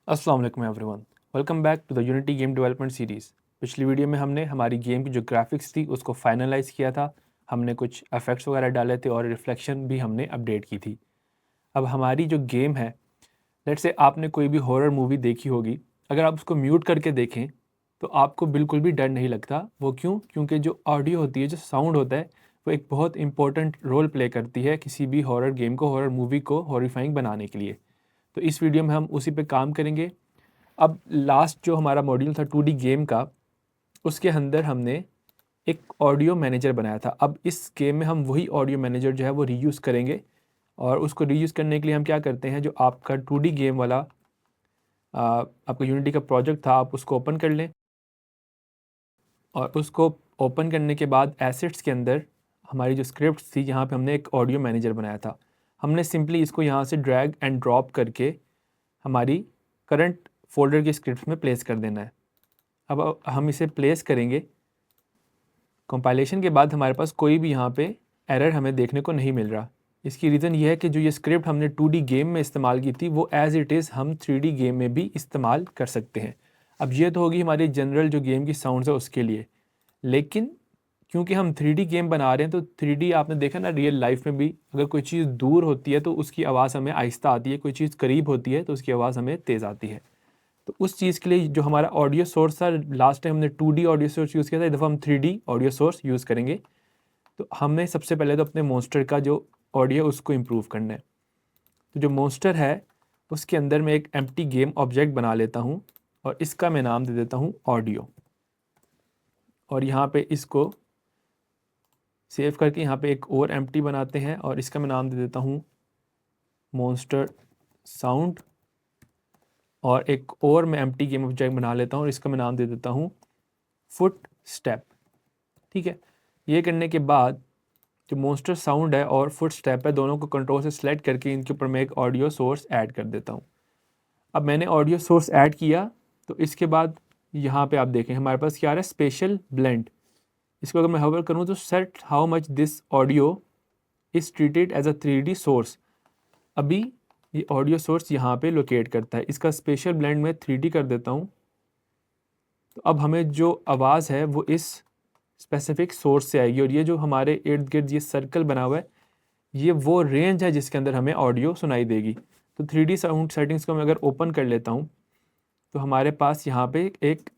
अस्सलाम वालेकुम everyone, welcome back to the unity game development series. पिछली वीडियो में हमने हमारी गेम की जो ग्राफिक्स थी उसको फाइनलाइज़ किया था। हमने कुछ इफेक्ट्स वगैरह डाले थे और रिफ्लेक्शन भी हमने अपडेट की थी। अब हमारी जो गेम है, लेट्स से आपने कोई भी हॉरर मूवी देखी होगी, अगर आप उसको म्यूट करके देखें तो आपको बिल्कुल भी डर नहीं लगता। वो क्यों? क्योंकि जो ऑडियो होती है, जो साउंड होता है, वो एक बहुत इंपॉर्टेंट रोल प्ले करती है किसी भी हॉरर गेम को, हॉरर मूवी को हॉरिफाइंग बनाने के लिए। तो इस वीडियो में हम उसी पे काम करेंगे। अब लास्ट जो हमारा मॉड्यूल था 2D गेम का, उसके अंदर हमने एक ऑडियो मैनेजर बनाया था। अब इस गेम में हम वही ऑडियो मैनेजर जो है वो रीयूज़ करेंगे। और उसको रीयूज़ करने के लिए हम क्या करते हैं, जो आपका 2D गेम वाला आपका यूनिटी का प्रोजेक्ट था, आप उसको ओपन कर लें। और उसको ओपन करने के बाद एसेट्स के अंदर हमारी जो स्क्रिप्ट थी, यहाँ पे हमने एक ऑडियो मैनेजर बनाया था। हमने सिंपली इसको यहाँ से ड्रैग एंड ड्रॉप करके हमारी करंट फोल्डर की स्क्रिप्ट में प्लेस कर देना है। अब हम इसे प्लेस करेंगे। कंपाइलेशन के बाद हमारे पास कोई भी यहाँ पे एरर हमें देखने को नहीं मिल रहा। इसकी रीज़न ये है कि जो ये स्क्रिप्ट हमने 2D गेम में इस्तेमाल की थी, वो एज़ इट इज़ हम 3D गेम में भी इस्तेमाल कर सकते हैं। अब ये तो होगी हमारी जनरल जो गेम की साउंड्स है उसके लिए, लेकिन क्योंकि हम 3D गेम बना रहे हैं तो 3D आपने देखा ना, रियल लाइफ में भी अगर कोई चीज़ दूर होती है तो उसकी आवाज़ हमें आहिस्ता आती है, कोई चीज़ करीब होती है तो उसकी आवाज़ हमें तेज़ आती है। तो उस चीज़ के लिए जो हमारा ऑडियो सोर्स था, लास्ट टाइम हमने 2D ऑडियो सोर्स यूज़ किया था, इस दफ़ा हम 3D ऑडियो सोर्स यूज़ करेंगे। तो हमें सबसे पहले तो अपने मॉन्स्टर का जो ऑडियो उसको इम्प्रूव करना है। तो जो मॉन्स्टर है उसके अंदर मैं एक एम्प्टी गेम ऑब्जेक्ट बना लेता हूँ और इसका मैं नाम दे देता हूँ ऑडियो। और यहाँ पे इसको सेव करके यहाँ पे एक और एम्प्टी बनाते हैं और इसका मैं नाम दे देता हूँ मॉन्स्टर साउंड। और एक और मैं एम्प्टी गेम ऑब्जेक्ट बना लेता हूँ और इसका मैं नाम दे देता हूँ फुट स्टेप। ठीक है, ये करने के बाद जो मॉन्स्टर साउंड है और फुट स्टेप है, दोनों को कंट्रोल से सेलेक्ट करके इनके ऊपर मैं एक ऑडियो सोर्स ऐड कर देता हूँ। अब मैंने ऑडियो सोर्स ऐड किया तो इसके बाद यहाँ पे आप देखें हमारे पास क्या आ रहा है, स्पेशल ब्लेंड। इसको अगर मैं होवर करूँ तो set how much this audio is treated as a 3D source. अभी ये ऑडियो सोर्स यहाँ पे लोकेट करता है, इसका स्पेशल ब्लेंड में 3D कर देता हूँ। तो अब हमें जो आवाज़ है वो इस स्पेसिफिक सोर्स से आएगी और ये जो हमारे इर्द गिर्द ये सर्कल बना हुआ है, ये वो रेंज है जिसके अंदर हमें ऑडियो सुनाई देगी। तो 3D साउंड सेटिंग्स को मैं अगर ओपन कर लेता हूँ तो हमारे पास यहाँ पे एक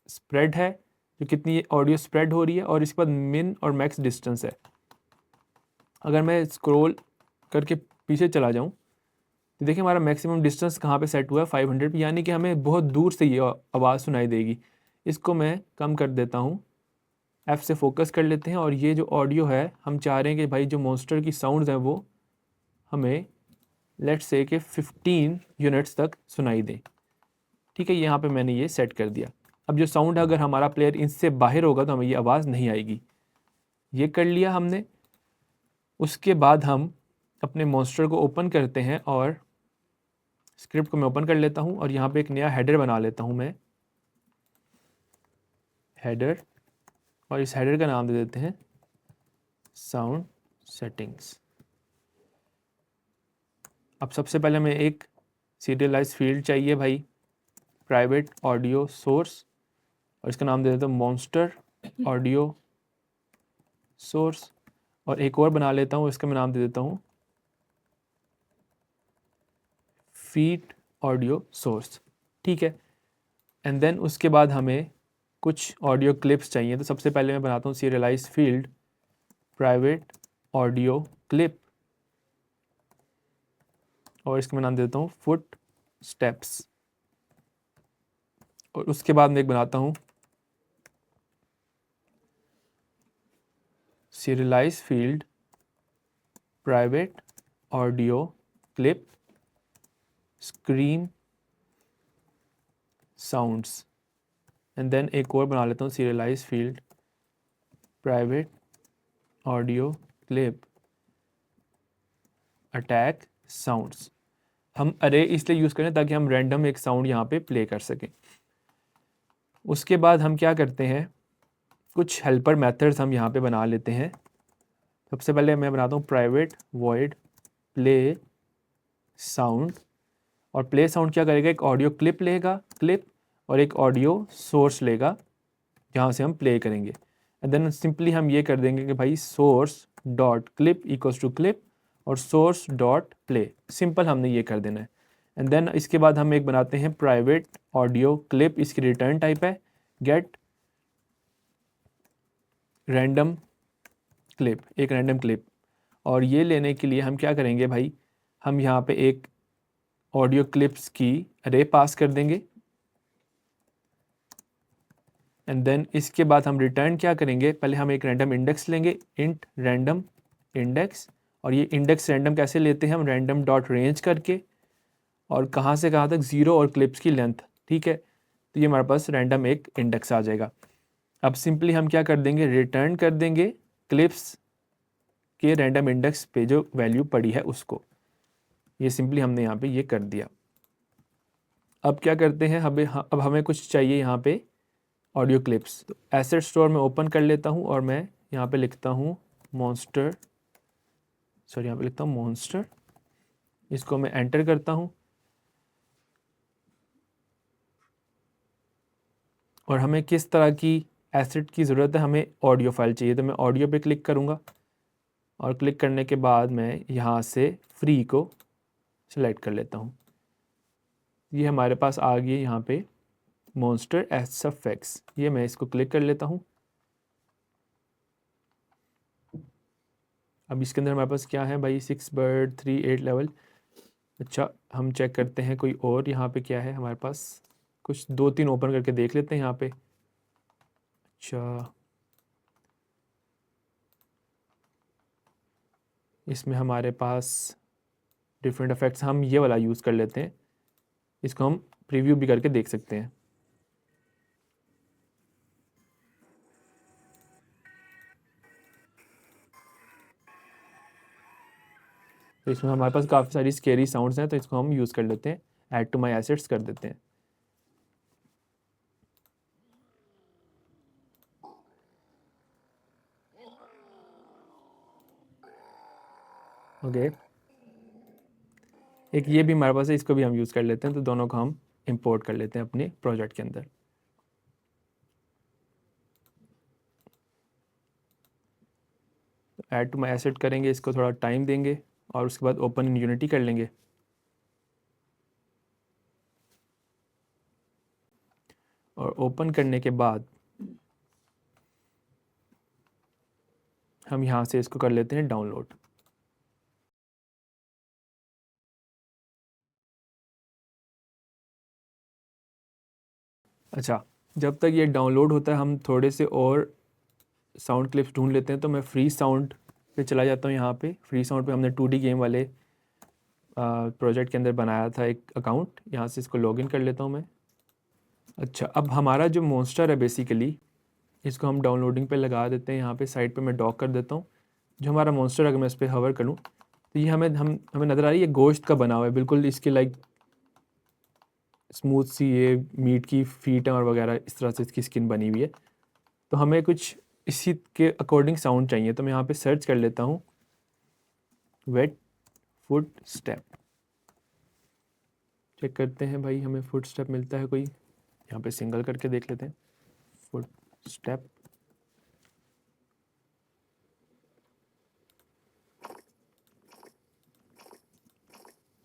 स्प्रेड है, जो कितनी ऑडियो स्प्रेड हो रही है, और इसके बाद मिन और मैक्स डिस्टेंस है। अगर मैं स्क्रॉल करके पीछे चला जाऊँ तो देखिए हमारा मैक्सिमम डिस्टेंस कहाँ पे सेट हुआ है, 500 पे, यानी कि हमें बहुत दूर से ये आवाज़ सुनाई देगी। इसको मैं कम कर देता हूँ, F से फोकस कर लेते हैं। और ये जो ऑडियो है, हम चाह रहे हैं कि भाई जो मॉन्स्टर की साउंड्स हैं वो हमें लेट्स से कि 15 यूनिट्स तक सुनाई दें। ठीक है, यहाँ पे मैंने ये सेट कर दिया। अब जो साउंड है, अगर हमारा प्लेयर इससे बाहर होगा तो हमें ये आवाज़ नहीं आएगी। ये कर लिया हमने। उसके बाद हम अपने मॉन्स्टर को ओपन करते हैं और स्क्रिप्ट को मैं ओपन कर लेता हूँ और यहाँ पे एक नया हेडर बना लेता हूँ मैं, हेडर। और इस हेडर का नाम दे देते हैं साउंड सेटिंग्स। अब सबसे पहले हमें एक सीरियलाइज फील्ड चाहिए भाई, प्राइवेट ऑडियो सोर्स, और इसका नाम दे देता हूँ मॉन्स्टर ऑडियो सोर्स। और एक और बना लेता हूँ, इसका मैं नाम दे देता हूँ फीड ऑडियो सोर्स। ठीक है, एंड देन उसके बाद हमें कुछ ऑडियो क्लिप्स चाहिए। तो सबसे पहले मैं बनाता हूँ serialize field private audio clip, और इसका मैं नाम देता हूँ फुट स्टेप्स। और उसके बाद मैं एक बनाता हूँ serialize field private audio clip scream sounds. And then एक और बना लेता हूँ serialize field private audio clip attack sounds. हम अरे इसलिए यूज़ करें ताकि हम रैंडम एक साउंड यहाँ पे प्ले कर सकें। उसके बाद हम क्या करते हैं, कुछ हेल्पर मेथड्स हम यहाँ पे बना लेते हैं। सबसे पहले मैं बनाता हूँ प्राइवेट वॉइड प्ले साउंड, और प्ले साउंड क्या करेगा, एक ऑडियो क्लिप लेगा, क्लिप, और एक ऑडियो सोर्स लेगा जहाँ से हम प्ले करेंगे। एंड देन सिंपली हम ये कर देंगे कि भाई source dot clip equals to clip और सोर्स डॉट प्ले, सिंपल हमने ये कर देना है। एंड देन इसके बाद हम एक बनाते हैं प्राइवेट ऑडियो क्लिप, इसकी रिटर्न टाइप है गेट रैंडम क्लिप, एक रैंडम क्लिप। और ये लेने के लिए हम क्या करेंगे भाई, हम यहाँ पे एक ऑडियो क्लिप्स की अरे पास कर देंगे। एंड देन इसके बाद हम रिटर्न क्या करेंगे, पहले हम एक रैंडम इंडेक्स लेंगे, इंट रैंडम इंडेक्स। और ये इंडेक्स रैंडम कैसे लेते हैं, हम रैंडम डॉट रेंज करके, और कहाँ से कहाँ तक, 0 और क्लिप्स की लेंथ, ठीक है। तो ये हमारे पास रैंडम एक इंडेक्स आ जाएगा। अब सिंपली हम क्या कर देंगे, रिटर्न कर देंगे क्लिप्स के रैंडम इंडेक्स पे जो वैल्यू पड़ी है उसको। ये सिंपली हमने यहाँ पे ये कर दिया। अब क्या करते हैं, अब हमें कुछ चाहिए यहाँ पे ऑडियो क्लिप्स। तो एसेट स्टोर में ओपन कर लेता हूँ और मैं यहाँ पे लिखता हूँ मॉन्स्टर, सॉरी यहाँ पे लिखता हूँ मॉन्स्टर, इसको मैं एंटर करता हूँ। और हमें किस तरह की एसेट की ज़रूरत है, हमें ऑडियो फाइल चाहिए, तो मैं ऑडियो पे क्लिक करूँगा और क्लिक करने के बाद मैं यहाँ से फ्री को सिलेक्ट कर लेता हूँ। ये हमारे पास आ गई यहाँ पे मॉन्स्टर एसएफएक्स, ये मैं इसको क्लिक कर लेता हूँ। अब इसके अंदर हमारे पास क्या है भाई, 6 बर्ड 3 8 लेवल। अच्छा हम चेक करते हैं कोई और यहाँ पे क्या है हमारे पास, कुछ 2-3 ओपन करके देख लेते हैं यहाँ पे। अच्छा इसमें हमारे पास डिफरेंट इफेक्ट्स, हम ये वाला यूज़ कर लेते हैं, इसको हम प्रीव्यू भी करके देख सकते हैं। तो इसमें हमारे पास काफ़ी सारी स्केरी साउंड्स हैं, तो इसको हम यूज़ कर लेते हैं, ऐड टू माई एसेट्स कर देते हैं। ओके एक ये भी हमारे पास है, इसको भी हम यूज़ कर लेते हैं, तो दोनों को हम इंपोर्ट कर लेते हैं अपने प्रोजेक्ट के अंदर। ऐड टू माई एसेट करेंगे, इसको थोड़ा टाइम देंगे और उसके बाद ओपन इन यूनिटी कर लेंगे। और ओपन करने के बाद हम यहाँ से इसको कर लेते हैं डाउनलोड। अच्छा जब तक ये डाउनलोड होता है हम थोड़े से और साउंड क्लिप्स ढूंढ लेते हैं। तो मैं फ्री साउंड पे चला जाता हूँ। यहाँ पे फ्री साउंड पे हमने 2D गेम वाले प्रोजेक्ट के अंदर बनाया था एक अकाउंट, यहाँ से इसको लॉगिन कर लेता हूँ मैं। अच्छा अब हमारा जो मॉन्स्टर है बेसिकली, इसको हम डाउनलोडिंग पे लगा देते हैं। यहाँ पे साइड पे मैं डॉक कर देता हूँ। जो हमारा मॉन्स्टर, अगर मैं इस पर हवर करूँ तो ये हमें नज़र आ रही है, गोश्त का बना हुआ है बिल्कुल, इसके लाइक स्मूथ सी ये मीट की फीट और वगैरह इस तरह से इसकी स्किन बनी हुई है। तो हमें कुछ इसी के अकॉर्डिंग साउंड चाहिए, तो मैं यहाँ पे सर्च कर लेता हूँ वेट फुट स्टेप। चेक करते हैं भाई हमें फुट स्टेप मिलता है कोई, यहाँ पे सिंगल करके देख लेते हैं फुट स्टेप।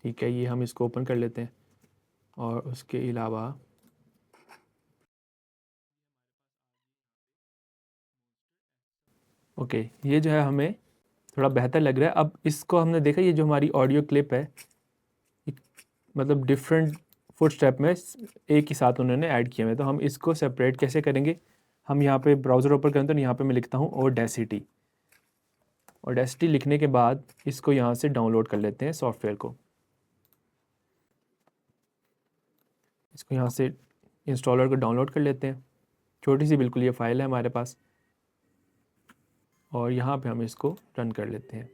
ठीक है ये हम इसको ओपन कर लेते हैं। और उसके अलावा ओके ये जो है हमें थोड़ा बेहतर लग रहा है। अब इसको हमने देखा, ये जो हमारी ऑडियो क्लिप है मतलब डिफरेंट फुट स्टेप में एक ही साथ उन्होंने ऐड किए हुए, तो हम इसको सेपरेट कैसे करेंगे। हम यहाँ पे ब्राउज़र ओपन करें तो यहाँ पे मैं लिखता हूँ ऑडेसिटी। ऑडेसिटी लिखने के बाद इसको यहाँ से डाउनलोड कर लेते हैं सॉफ्टवेयर को। इसको यहाँ से इंस्टॉलर को डाउनलोड कर लेते हैं, छोटी सी बिल्कुल ये फ़ाइल है हमारे पास। और यहाँ पे हम इसको रन कर लेते हैं।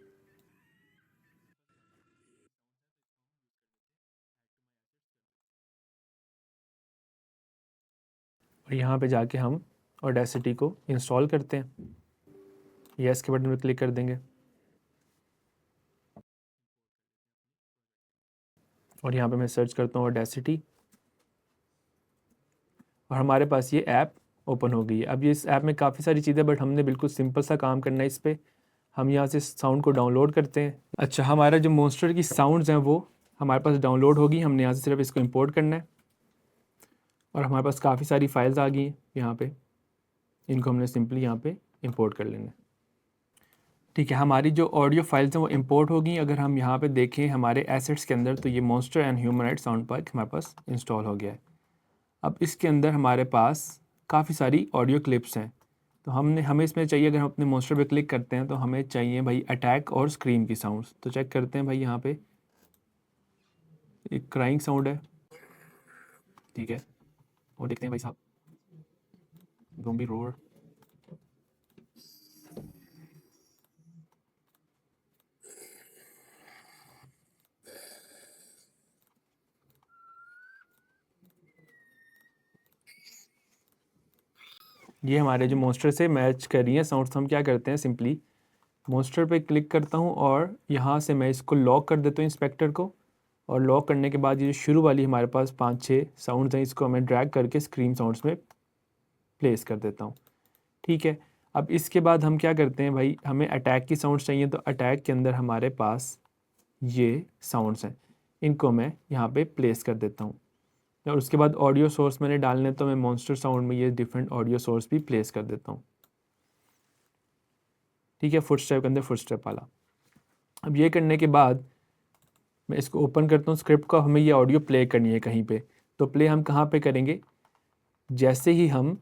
और यहाँ पे जाके हम ऑडेसिटी को इंस्टॉल करते हैं, यस के बटन पर क्लिक कर देंगे। और यहाँ पे मैं सर्च करता हूँ ऑडेसिटी और हमारे पास ये ऐप ओपन हो गई है। अब ये इस ऐप में काफ़ी सारी चीज़ें, बट हमने बिल्कुल सिंपल सा काम करना है इस पर। हम यहाँ से साउंड को डाउनलोड करते हैं। अच्छा, हमारा जो मॉन्स्टर की साउंड्स हैं वो हमारे पास डाउनलोड होगी। हमने यहाँ से सिर्फ इसको इंपोर्ट करना है और हमारे पास काफ़ी सारी फाइल्स आ गई हैं यहाँ पे। इनको हमने सिंपली यहाँ पे इंपोर्ट कर लेना है। ठीक है, हमारी जो ऑडियो फाइल्स हैं वो इंपोर्ट हो गई। अगर हम यहाँ पे देखें हमारे एसेट्स के अंदर, तो ये monster and humanoid sound pack हमारे पास इंस्टॉल हो गया है। अब इसके अंदर हमारे पास काफ़ी सारी ऑडियो क्लिप्स हैं। तो हमें इसमें चाहिए, अगर हम अपने मॉन्स्टर पे क्लिक करते हैं तो हमें चाहिए भाई अटैक और स्क्रीम की साउंड्स। तो चेक करते हैं भाई, यहाँ पे एक क्राइंग साउंड है, ठीक है, और देखते हैं भाई साहब ज़ॉम्बी रोर। ये हमारे जो मॉन्स्टर से मैच कर रही हैं साउंड्स। हम क्या करते हैं, सिंपली मॉन्स्टर पे क्लिक करता हूँ और यहाँ से मैं इसको लॉक कर देता हूँ इंस्पेक्टर को। और लॉक करने के बाद ये जो शुरू वाली हमारे पास 5-6 साउंड्स हैं, इसको मैं ड्रैग करके स्क्रीम साउंड्स में प्लेस कर देता हूँ। ठीक है, अब इसके बाद हम क्या करते हैं भाई, हमें अटैक की साउंड्स चाहिए, तो अटैक के अंदर हमारे पास ये साउंड्स हैं, इनको मैं यहाँ पे प्लेस कर देता हूँ। और उसके बाद ऑडियो सोर्स मैंने डालने, तो मैं मॉन्स्टर साउंड में ये डिफरेंट ऑडियो सोर्स भी प्लेस कर देता हूँ। ठीक है, फुटस्टेप के अंदर फुटस्टेप वाला। अब ये करने के बाद मैं इसको ओपन करता हूँ स्क्रिप्ट को। हमें ये ऑडियो प्ले करनी है कहीं पे, तो प्ले हम कहाँ पे करेंगे, जैसे ही हम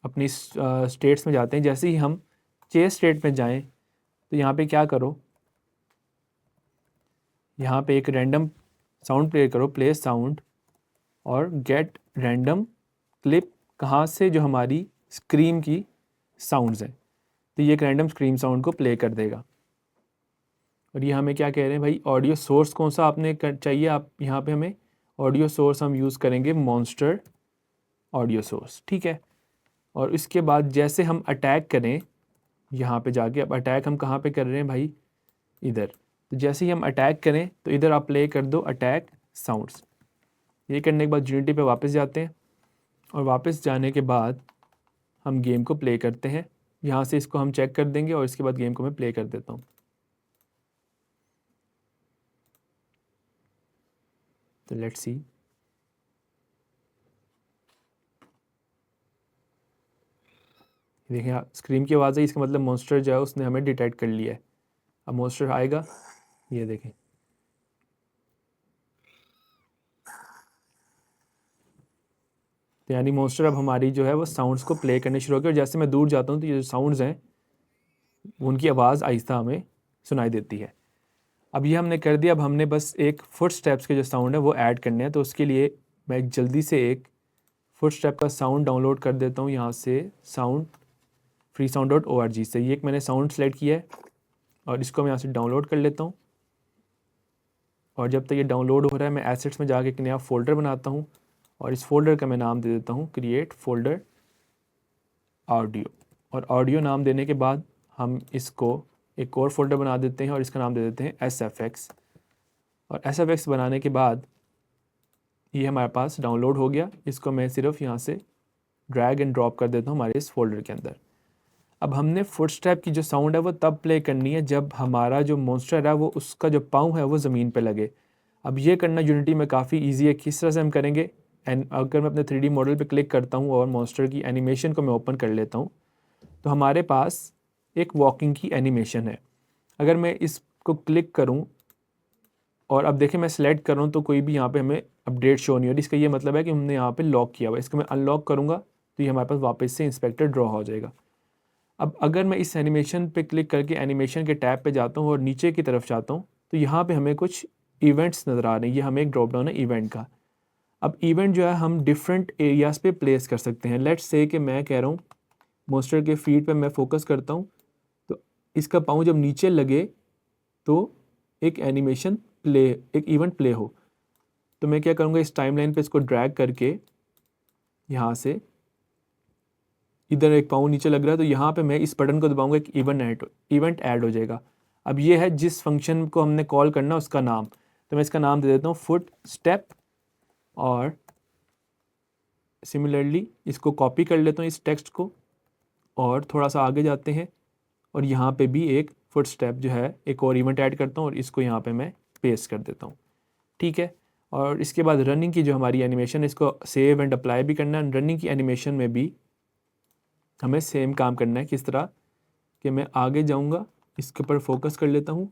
अपनी स्टेट्स में जाते हैं, जैसे ही हम चेस स्टेट में जाएं, तो यहाँ पे क्या करो, यहाँ पे एक रैंडम साउंड प्ले करो, प्ले साउंड, और गेट रैंडम क्लिप, कहाँ से, जो हमारी स्क्रीम की साउंड्स हैं। तो ये एक रैंडम स्क्रीम साउंड को प्ले कर देगा। और ये हमें क्या कह रहे हैं भाई, ऑडियो सोर्स कौन सा आपने चाहिए, आप यहाँ पे हमें ऑडियो सोर्स हम यूज़ करेंगे मॉन्स्टर ऑडियो सोर्स। ठीक है, और इसके बाद जैसे हम अटैक करें यहाँ पे जाके, अब अटैक हम कहाँ पे कर रहे हैं भाई, इधर। तो जैसे ही हम अटैक करें तो इधर आप प्ले कर दो अटैक साउंड्स। ये करने के बाद यूनिटी पे वापस जाते हैं और वापस जाने के बाद हम गेम को प्ले करते हैं। यहाँ से इसको हम चेक कर देंगे और इसके बाद गेम को मैं प्ले कर देता हूँ। तो लेट्स सी, देखिए स्क्रीन की आवाज़ है, इसका मतलब मॉन्स्टर जो है उसने हमें डिटेक्ट कर लिया है। अब मॉन्स्टर आएगा, ये देखें, तो यानी मॉन्स्टर अब हमारी जो है वो साउंड्स को प्ले करने शुरू हो गया। और जैसे मैं दूर जाता हूँ तो ये जो साउंड्स हैं उनकी आवाज़ आहिस्ता हमें सुनाई देती है। अब ये हमने कर दिया। अब हमने बस एक फुट स्टेप्स के जो साउंड है वो ऐड करने हैं। तो उसके लिए मैं एक जल्दी से एक फुट स्टेप का साउंड डाउनलोड कर देता हूँ यहाँ से साउंड freesound.org से। ये एक मैंने साउंड सेलेक्ट किया है और इसको मैं यहाँ से डाउनलोड कर लेता हूँ। और जब तक ये डाउनलोड हो रहा है, मैं एसेट्स में जाके एक नया फ़ोल्डर बनाता हूँ और इस फोल्डर का मैं नाम दे देता हूँ क्रिएट फोल्डर ऑडियो। और ऑडियो नाम देने के बाद हम इसको एक और फोल्डर बना देते हैं और इसका नाम दे देते हैं SFX। और SFX बनाने के बाद ये हमारे पास डाउनलोड हो गया। इसको मैं सिर्फ यहाँ से ड्रैग एंड ड्रॉप कर देता हूँ हमारे इस फोल्डर के अंदर। अब हमने फुटस्टेप की जो साउंड है वो तब प्ले करनी है जब हमारा जो मॉन्स्टर है वो, उसका जो पाँव है वो ज़मीन पे लगे। अब ये करना यूनिटी में काफ़ी इजी है। किस तरह से हम करेंगे, एंड अगर मैं अपने 3D मॉडल पे क्लिक करता हूँ और मॉन्स्टर की एनिमेशन को मैं ओपन कर लेता हूँ, तो हमारे पास एक वॉकिंग की एनिमेशन है। अगर मैं इसको क्लिक करूँ और अब देखें मैं सेलेक्ट करूँ तो कोई भी यहाँ पे हमें अपडेट शो नहीं हो रही। इसका ये मतलब है कि हमने यहाँ पे लॉक किया हुआ है। इसको मैं अनलॉक करूँगा तो ये हमारे पास वापस से इंस्पेक्टर ड्रॉ हो जाएगा। अब अगर मैं इस एनिमेशन पे क्लिक करके एनिमेशन के टैब पे जाता हूँ और नीचे की तरफ जाता हूँ, तो यहाँ पे हमें कुछ इवेंट्स नज़र आ रहे हैं। ये हमें एक ड्रॉप डाउन है इवेंट का। अब इवेंट जो है हम डिफरेंट एरियाज़ पे प्लेस कर सकते हैं। लेट्स से कि मैं कह रहा हूँ मॉन्स्टर के फीट पे मैं फोकस करता हूँ, तो इसका पाँव जब नीचे लगे तो एक एनिमेशन प्ले, एक इवेंट प्ले हो। तो मैं क्या करूँगा, इस टाइमलाइन पे इसको ड्रैग करके यहाँ से इधर एक पाँव नीचे लग रहा है, तो यहाँ पे मैं इस बटन को दबाऊंगा, एक इवेंट ऐड हो जाएगा। अब ये है जिस फंक्शन को हमने कॉल करना उसका नाम। तो मैं इसका नाम दे देता हूँ फुट स्टेप, और सिमिलरली इसको कॉपी कर लेता हूँ इस टेक्स्ट को, और थोड़ा सा आगे जाते हैं और यहाँ पे भी एक फुट स्टेप जो है एक और इवेंट ऐड करता हूँ और इसको यहाँ पे मैं पेस्ट कर देता हूँ। ठीक है, और इसके बाद रनिंग की जो हमारी एनिमेशन है इसको सेव एंड अप्लाई भी करना है। रनिंग की एनिमेशन में भी हमें सेम काम करना है। किस तरह कि मैं आगे जाऊँगा, इसके ऊपर फोकस कर लेता हूँ।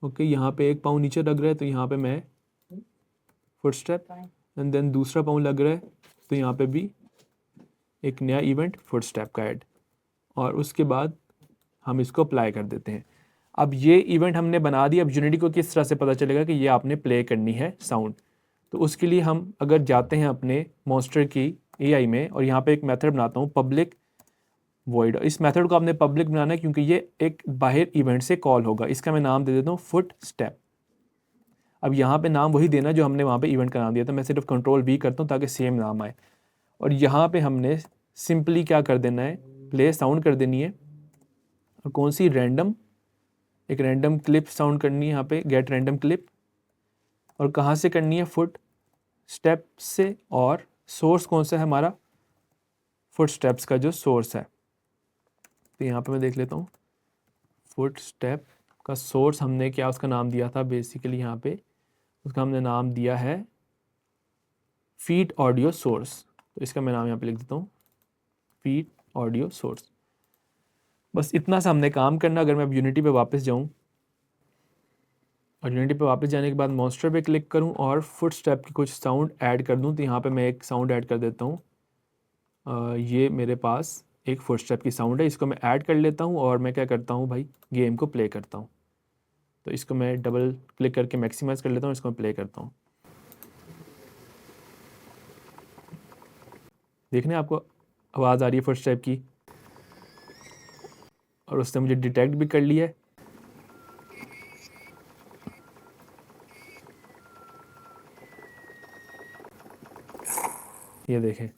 ओके, यहाँ पे एक पाँव नीचे लग रहा है तो यहाँ पे मैं फुट स्टेप, एंड देन दूसरा पाँव लग रहा है तो यहाँ पे भी एक नया इवेंट फुट स्टेप का ऐड, और उसके बाद हम इसको अप्लाई कर देते हैं। अब ये इवेंट हमने बना दिया। अब यूनिटी को किस तरह से पता चलेगा कि ये आपने प्ले करनी है साउंड? तो उसके लिए हम अगर जाते हैं अपने मॉन्स्टर की एआई में और यहाँ पे एक मेथड बनाता हूँ पब्लिक वॉइड। इस मेथड को आपने पब्लिक बनाना है क्योंकि ये एक बाहर इवेंट से कॉल होगा। इसका मैं नाम दे देता हूँ फुट स्टेप। अब यहाँ पे नाम वही देना जो हमने वहाँ पे इवेंट का नाम दिया था। मैं सिर्फ कंट्रोल V करता हूँ ताकि सेम नाम आए, और यहाँ पे हमने सिंपली क्या कर देना है, प्ले साउंड कर देनी है, और कौन सी रैंडम, एक रैंडम क्लिप साउंड करनी है यहाँ पे, गेट रैंडम क्लिप, और कहाँ से करनी है, फुट स्टेप से, और सोर्स कौन सा है हमारा, फुट स्टेप्स का जो सोर्स है। तो यहाँ पे मैं देख लेता हूँ फुट स्टेप का सोर्स हमने क्या उसका नाम दिया था, बेसिकली यहाँ पे उसका हमने नाम दिया है फीड ऑडियो सोर्स। तो इसका मैं नाम यहाँ पे लिख देता हूँ फीड ऑडियो सोर्स। बस इतना सा हमने काम करना। अगर मैं अब यूनिटी पे वापस जाऊँ और यूनिटी पे वापस जाने के बाद मॉन्स्टर पे क्लिक करूँ और फुट स्टेप की कुछ साउंड ऐड कर दूँ, तो यहाँ पे मैं एक साउंड ऐड कर देता हूँ। ये मेरे पास एक फुट स्टेप की साउंड है, इसको मैं ऐड कर लेता हूँ और मैं क्या करता हूँ भाई, गेम को प्ले करता हूँ। तो इसको मैं डबल क्लिक करके मैक्सिमाइज़ कर लेता हूँ, इसको मैं प्ले करता हूँ। देखने आपको आवाज़ आ रही है फुट स्टेप की, और उसने मुझे डिटेक्ट भी कर लिया है। ये देखें,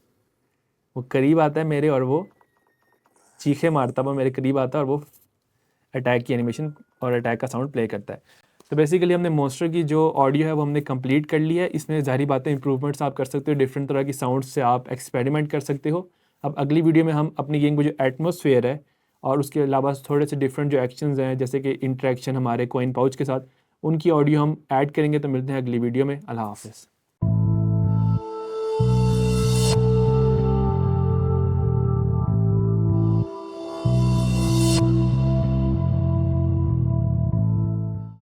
वो करीब आता है मेरे और वो चीखे मारता हुआ मेरे करीब आता है और वो अटैक की एनिमेशन और अटैक का साउंड प्ले करता है। तो बेसिकली हमने मॉन्स्टर की जो ऑडियो है वो हमने कंप्लीट कर लिया है। इसमें ज़ाहिर बातें इंप्रूवमेंट्स आप कर सकते हो, डिफरेंट तरह की साउंड से आप एक्सपेरिमेंट कर सकते हो। अब अगली वीडियो में हम अपनी गेम को जो एटमॉस्फेयर है और उसके अलावा थोड़े से डिफरेंट जो एक्शंस हैं जैसे कि इंटरेक्शन हमारे कॉइन पाउच के साथ, उनकी ऑडियो हम ऐड करेंगे। तो मिलते हैं अगली वीडियो में। अल्लाह हाफ़िज़।